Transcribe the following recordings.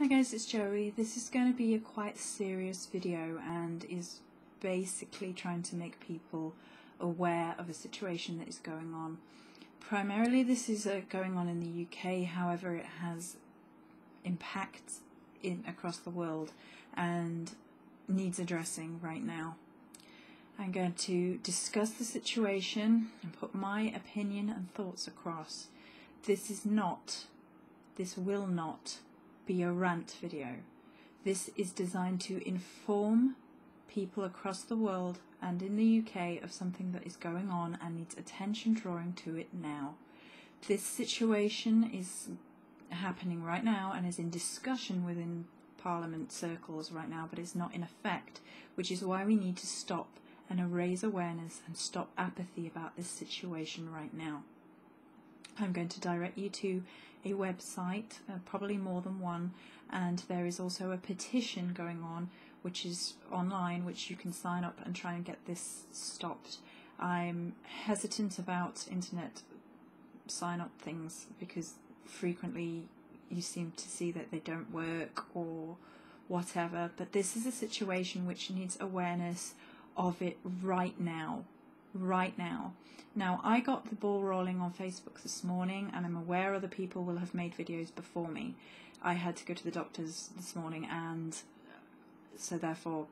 Hi guys, it's Joey. This is going to be a quite serious video and is basically trying to make people aware of a situation that is going on. Primarily this is going on in the UK, however it has impact across the world and needs addressing right now. I'm going to discuss the situation and put my opinion and thoughts across. This will not be a rant video. This is designed to inform people across the world and in the UK of something that is going on and needs attention drawing to it now. This situation is happening right now and is in discussion within Parliament circles right now, but it's not in effect, which is why we need to stop and raise awareness and stop apathy about this situation right now. I'm going to direct you to a website, probably more than one, and there is also a petition going on which is online, which you can sign up and try and get this stopped. I'm hesitant about internet sign up things because frequently you seem to see that they don't work or whatever, but this is a situation which needs awareness of it right now. Now, I got the ball rolling on Facebook this morning, and I'm aware other people will have made videos before me. I had to go to the doctors this morning, and so therefore,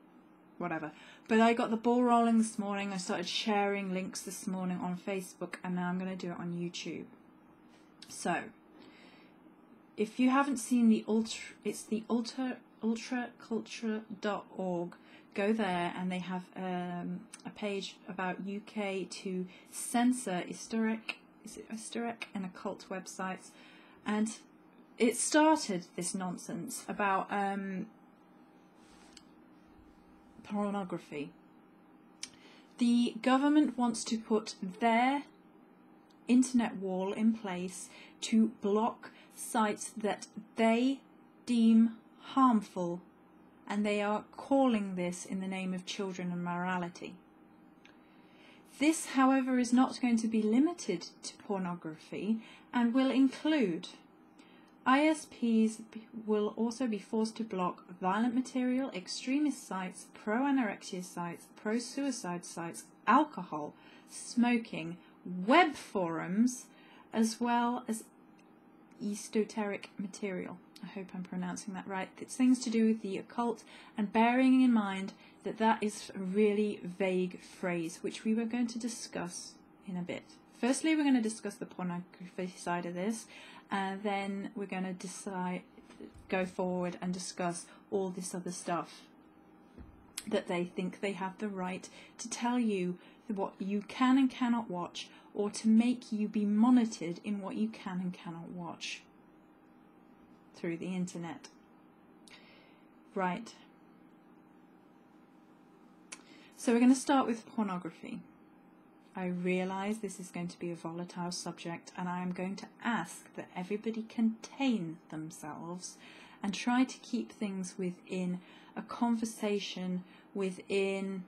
whatever. But I got the ball rolling this morning. I started sharing links this morning on Facebook, and now I'm going to do it on YouTube. So, if you haven't seen it's the ultraculture.org. Go there, and they have a page about UK to censor historic and occult websites, and it started this nonsense about pornography. The government wants to put their internet wall in place to block sites that they deem harmful, and they are calling this in the name of children and morality. This, however, is not going to be limited to pornography and will include ISPs will also be forced to block violent material, extremist sites, pro-anorexia sites, pro-suicide sites, alcohol, smoking, web forums, as well as esoteric material. I hope I'm pronouncing that right. It's things to do with the occult, and bearing in mind that that is a really vague phrase, which we were going to discuss in a bit. Firstly, we're going to discuss the pornography side of this, and then we're going to go forward and discuss all this other stuff that they think they have the right to tell you what you can and cannot watch, or to make you be monitored in what you can and cannot watch through the internet. Right. So we're going to start with pornography. I realise this is going to be a volatile subject, and I am going to ask that everybody contain themselves and try to keep things within a conversation, within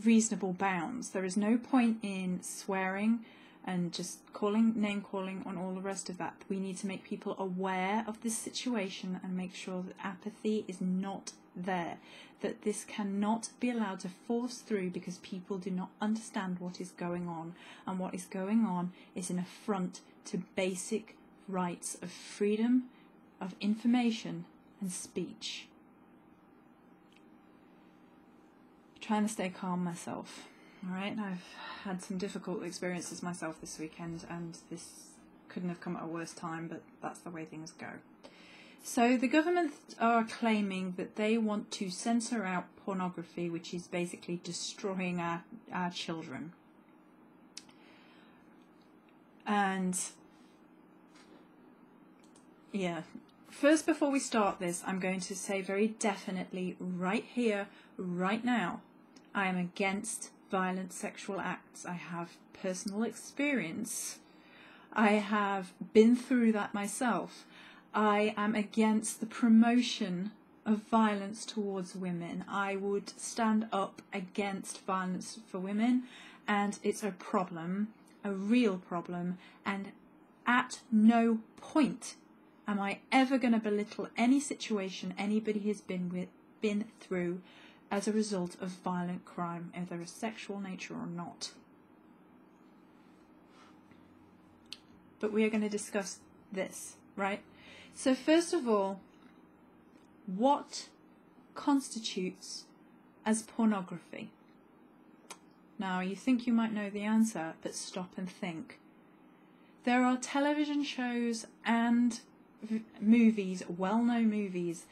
reasonable bounds. There is no point in swearing and just name calling on all the rest of that. We need to make people aware of this situation and make sure that apathy is not there, that this cannot be allowed to force through because people do not understand what is going on, and what is going on is an affront to basic rights of freedom of information and speech. Trying to stay calm myself. Alright, I've had some difficult experiences myself this weekend, and this couldn't have come at a worse time, but that's the way things go. So the government are claiming that they want to censor out pornography, which is basically destroying our children. And yeah, first, before we start this, I'm going to say very definitely right here, right now, I am against violent sexual acts. I have personal experience. I have been through that myself. I am against the promotion of violence towards women. I would stand up against violence for women, and it's a problem, a real problem, and at no point Am I ever going to belittle any situation anybody has been through as a result of violent crime, either of sexual nature or not? But we are going to discuss this, right? So first of all, what constitutes as pornography? Now, you think you might know the answer, but stop and think. There are television shows and movies, well-known movies,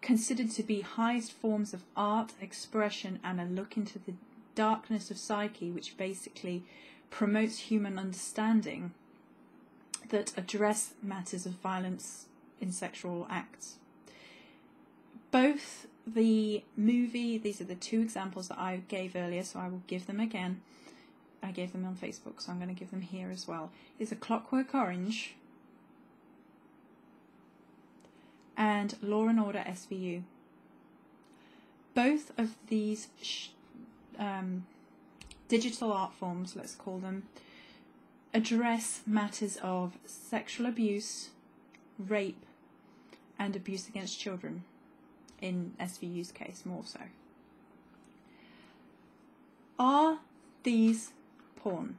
considered to be highest forms of art, expression, and a look into the darkness of psyche, which basically promotes human understanding, that address matters of violence in sexual acts. Both the movie, these are the two examples that I gave earlier, so I will give them again. I gave them on Facebook, so I'm going to give them here as well. Is A Clockwork Orange and Law and Order SVU. Both of these digital art forms, let's call them, address matters of sexual abuse, rape, and abuse against children, in SVU's case more so. Are these porn?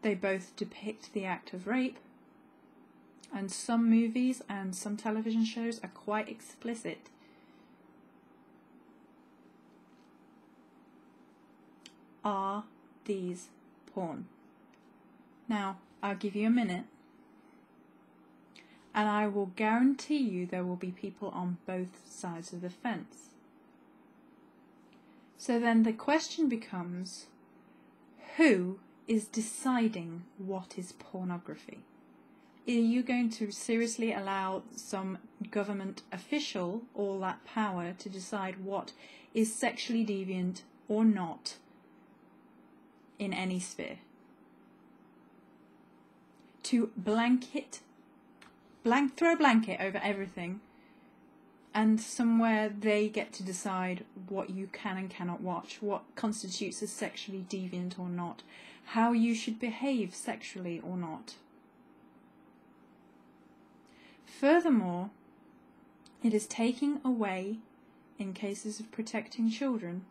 They both depict the act of rape, and some movies and some television shows are quite explicit. Are these porn? Now, I'll give you a minute, and I will guarantee you there will be people on both sides of the fence. So then the question becomes, who is deciding what is pornography? Are you going to seriously allow some government official all that power to decide what is sexually deviant or not in any sphere? To throw a blanket over everything, and somewhere they get to decide what you can and cannot watch, what constitutes as sexually deviant or not, how you should behave sexually or not. Furthermore, it is taking away, in cases of protecting children,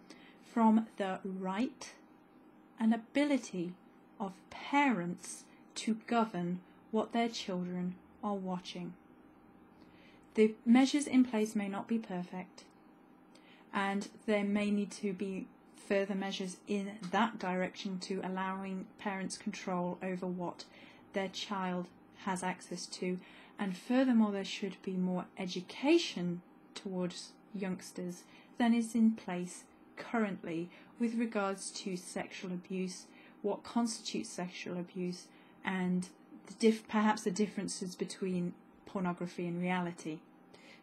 from the right and ability of parents to govern what their children are watching. The measures in place may not be perfect, and there may need to be further measures in that direction to allowing parents control over what their child has access to. And furthermore, there should be more education towards youngsters than is in place currently with regards to sexual abuse, what constitutes sexual abuse, and perhaps the differences between pornography and reality.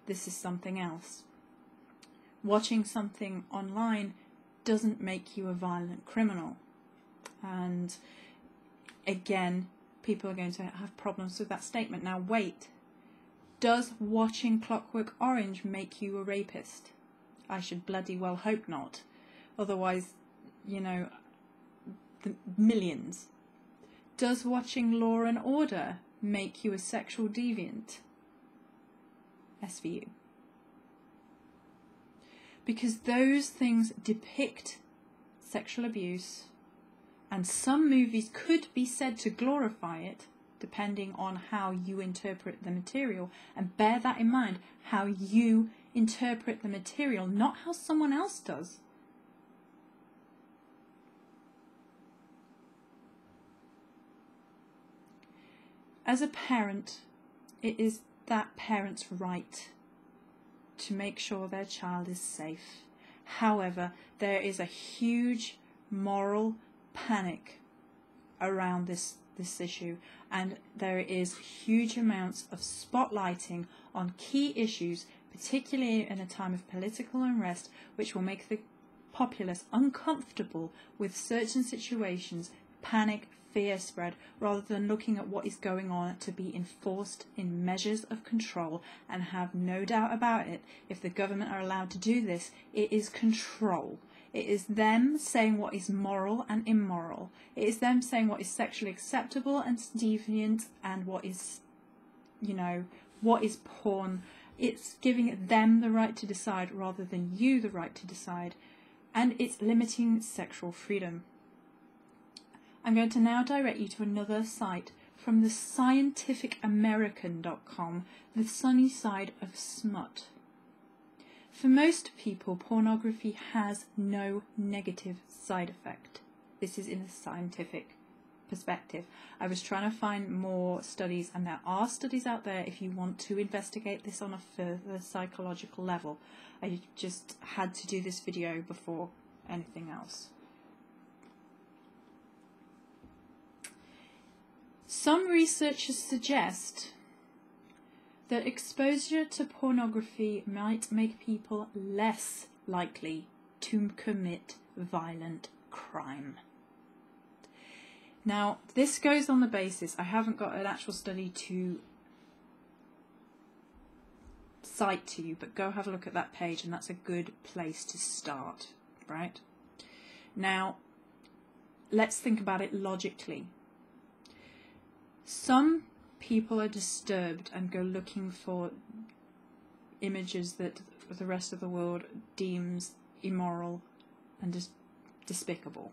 This is something else. Watching something online doesn't make you a violent criminal. And again, people are going to have problems with that statement. Now wait, does watching Clockwork Orange make you a rapist? I should bloody well hope not. Otherwise, you know, the millions. Does watching Law and Order make you a sexual deviant? SVU. Because those things depict sexual abuse, and some movies could be said to glorify it, depending on how you interpret the material. And bear that in mind, how you interpret the material, not how someone else does. As a parent, it is that parent's right to make sure their child is safe. However, there is a huge moral panic around this issue, and there is huge amounts of spotlighting on key issues, particularly in a time of political unrest, which will make the populace uncomfortable with certain situations, panic, fear spread, rather than looking at what is going on to be enforced in measures of control. And have no doubt about it, if the government are allowed to do this, it is control. It is them saying what is moral and immoral. It is them saying what is sexually acceptable and deviant, and what is, you know, what is porn. It's giving them the right to decide rather than you the right to decide. And it's limiting sexual freedom. I'm going to now direct you to another site from the scientificamerican.com, the sunny side of smut. For most people, pornography has no negative side effect. This is in a scientific perspective. I was trying to find more studies, and there are studies out there if you want to investigate this on a further psychological level. I just had to do this video before anything else. Some researchers suggest that exposure to pornography might make people less likely to commit violent crime. Now, this goes on the basis, I haven't got an actual study to cite to you, but go have a look at that page, and that's a good place to start, right? Now, let's think about it logically. Some people are disturbed and go looking for images that the rest of the world deems immoral and despicable,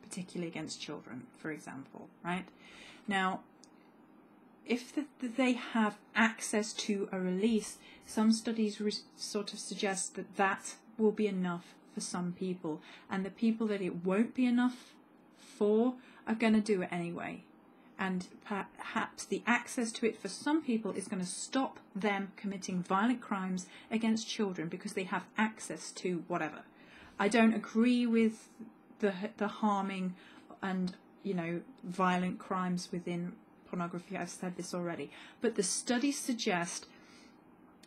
particularly against children, for example, right? Now, if they have access to a release, some studies sort of suggest that that will be enough for some people, and the people that it won't be enough for are going to do it anyway. And perhaps the access to it for some people is going to stop them committing violent crimes against children because they have access to whatever. I don't agree with the harming and, you know, violent crimes within pornography. I've said this already. But the studies suggest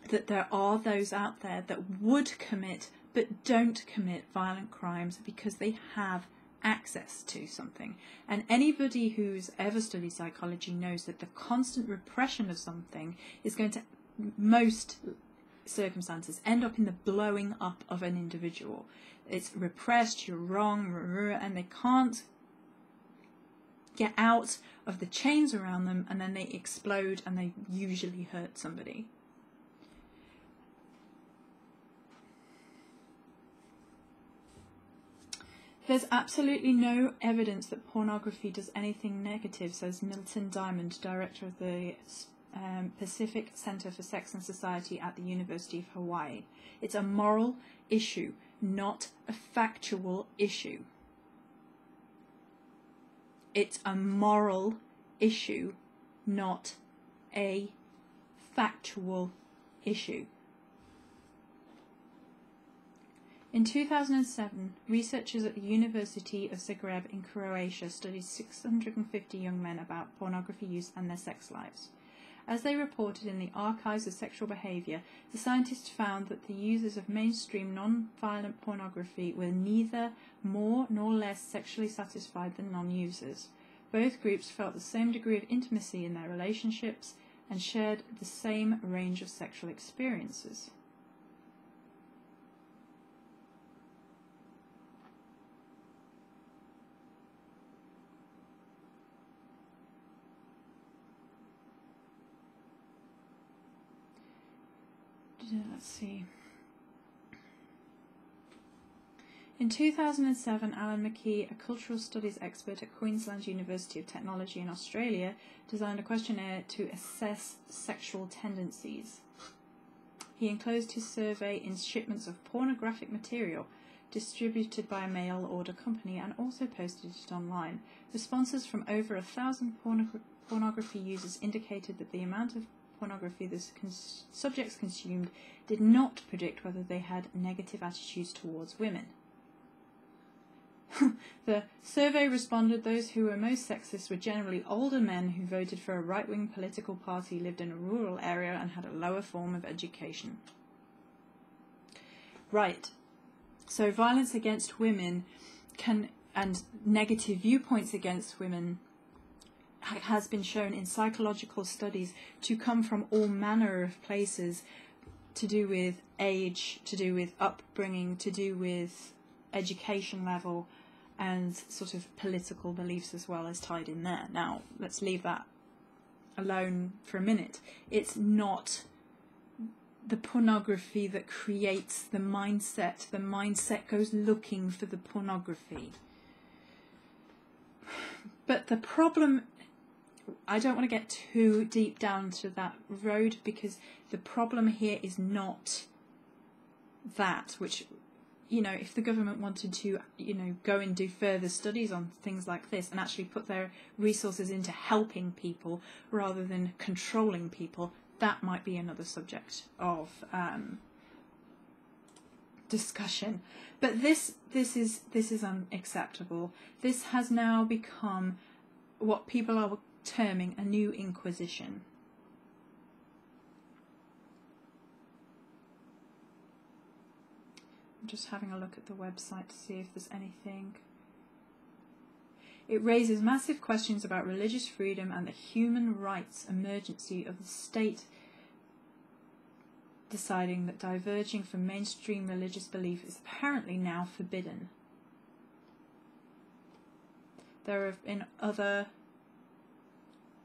that there are those out there that would commit but don't commit violent crimes because they have access to something. And anybody who's ever studied psychology knows that the constant repression of something is going to, most circumstances, end up in the blowing up of an individual. It's repressed, you're wrong, and they can't get out of the chains around them, and then they explode and they usually hurt somebody. There's absolutely no evidence that pornography does anything negative, says Milton Diamond, director of the Pacific Center for Sex and Society at the University of Hawaii. It's a moral issue, not a factual issue. It's a moral issue, not a factual issue. In 2007, researchers at the University of Zagreb in Croatia studied 650 young men about pornography use and their sex lives. As they reported in the Archives of Sexual Behavior, the scientists found that the users of mainstream non-violent pornography were neither more nor less sexually satisfied than non-users. Both groups felt the same degree of intimacy in their relationships and shared the same range of sexual experiences. Let's see. In 2007, Alan McKee, a cultural studies expert at Queensland University of Technology in Australia, designed a questionnaire to assess sexual tendencies. He enclosed his survey in shipments of pornographic material distributed by a mail order company and also posted it online. Responses from over 1,000 pornography users indicated that the amount of pornography the subjects consumed did not predict whether they had negative attitudes towards women. The survey responded those who were most sexist were generally older men who voted for a right-wing political party, lived in a rural area and had a lower form of education. Right, so violence against women and negative viewpoints against women has been shown in psychological studies to come from all manner of places, to do with age, to do with upbringing, to do with education level and sort of political beliefs as well as tied in there. Now, let's leave that alone for a minute. It's not the pornography that creates the mindset. The mindset goes looking for the pornography. But the problem, I don't want to get too deep down to that road, because the problem here is not that, which, you know, if the government wanted to, you know, go and do further studies on things like this and actually put their resources into helping people rather than controlling people, that might be another subject of discussion. But this is unacceptable. This has now become what people are terming a new inquisition. I'm just having a look at the website to see if there's anything. It raises massive questions about religious freedom and the human rights emergency of the state deciding that diverging from mainstream religious belief is apparently now forbidden. There have been other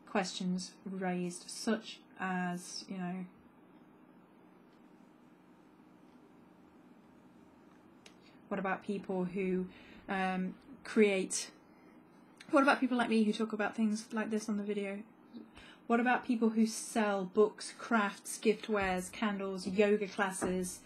questions raised, such as, you know, what about people who what about people like me who talk about things like this on the video? What about people who sell books, crafts, gift wares, candles, yoga classes?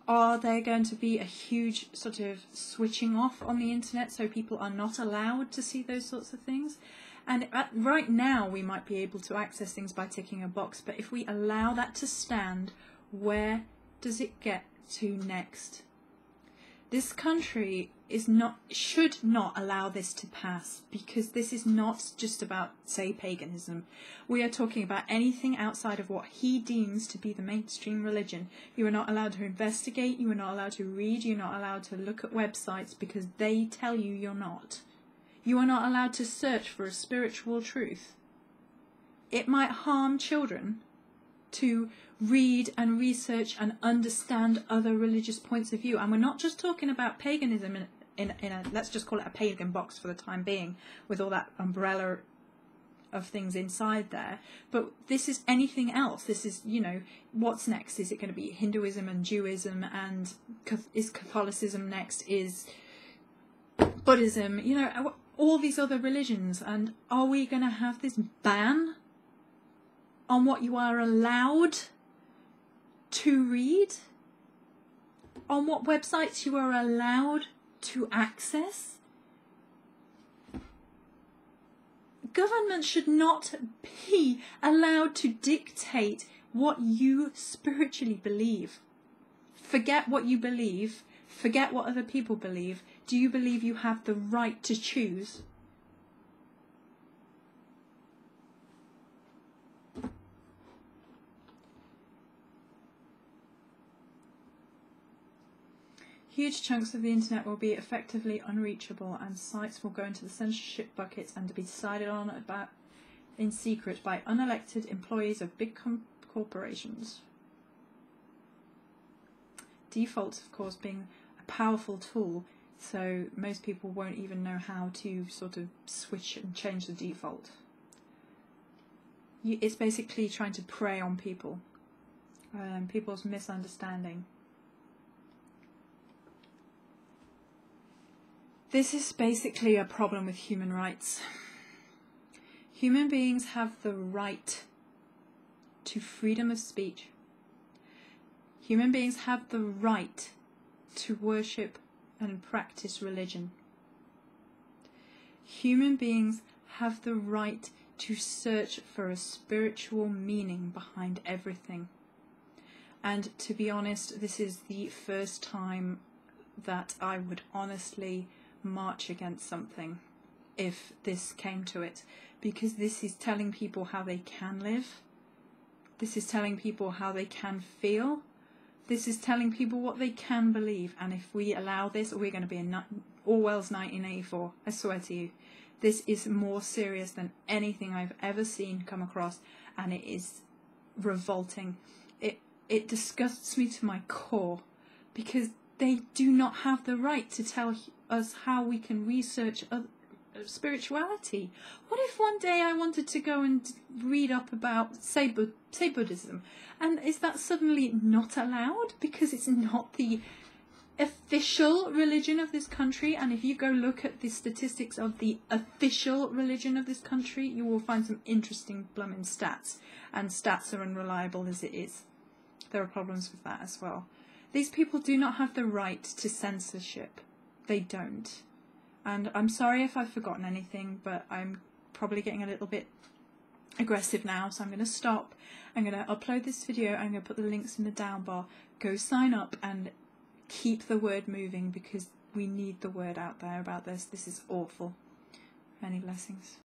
Are there going to be a huge sort of switching off on the internet so people are not allowed to see those sorts of things? And right now we might be able to access things by ticking a box, but if we allow that to stand, where does it get to next? This country should not allow this to pass, because this is not just about, say, paganism. We are talking about anything outside of what he deems to be the mainstream religion. You are not allowed to investigate, you are not allowed to read, you're not allowed to look at websites because they tell you you're not. You are not allowed to search for a spiritual truth. It might harm children to read and research and understand other religious points of view. And we're not just talking about paganism in a, let's just call it a pagan box for the time being, with all that umbrella of things inside there. But this is anything else. This is, you know, what's next? Is it going to be Hinduism and Judaism, and is Catholicism next? Is Buddhism? You know, all these other religions. And are we going to have this ban on what you are allowed to read? On what websites you are allowed to access? Government should not be allowed to dictate what you spiritually believe. Forget what you believe. Forget what other people believe. Do you believe you have the right to choose? Huge chunks of the internet will be effectively unreachable, and sites will go into the censorship buckets and be decided on about in secret by unelected employees of big corporations. Default, of course, being a powerful tool, so most people won't even know how to sort of switch and change the default. It's basically trying to prey on people, people's misunderstanding. This is basically a problem with human rights. Human beings have the right to freedom of speech. Human beings have the right to worship and practice religion. Human beings have the right to search for a spiritual meaning behind everything. And to be honest, this is the first time that I would honestly march against something if this came to it, because this is telling people how they can live. This is telling people how they can feel. This is telling people what they can believe. And if we allow this, we're going to be in Orwell's 1984. I swear to you, this is more serious than anything I've ever seen come across, and it is revolting. It disgusts me to my core, because they do not have the right to tell us how we can research spirituality. What if one day I wanted to go and read up about, say Buddhism, and is that suddenly not allowed because it's not the official religion of this country? And if you go look at the statistics of the official religion of this country, you will find some interesting blooming stats, and stats are unreliable as it is. There are problems with that as well. These people do not have the right to censorship. They don't. And I'm sorry if I've forgotten anything, but I'm probably getting a little bit aggressive now, so I'm going to stop. I'm going to upload this video, I'm going to put the links in the down bar. Go sign up and keep the word moving, because we need the word out there about this. This is awful. Many blessings.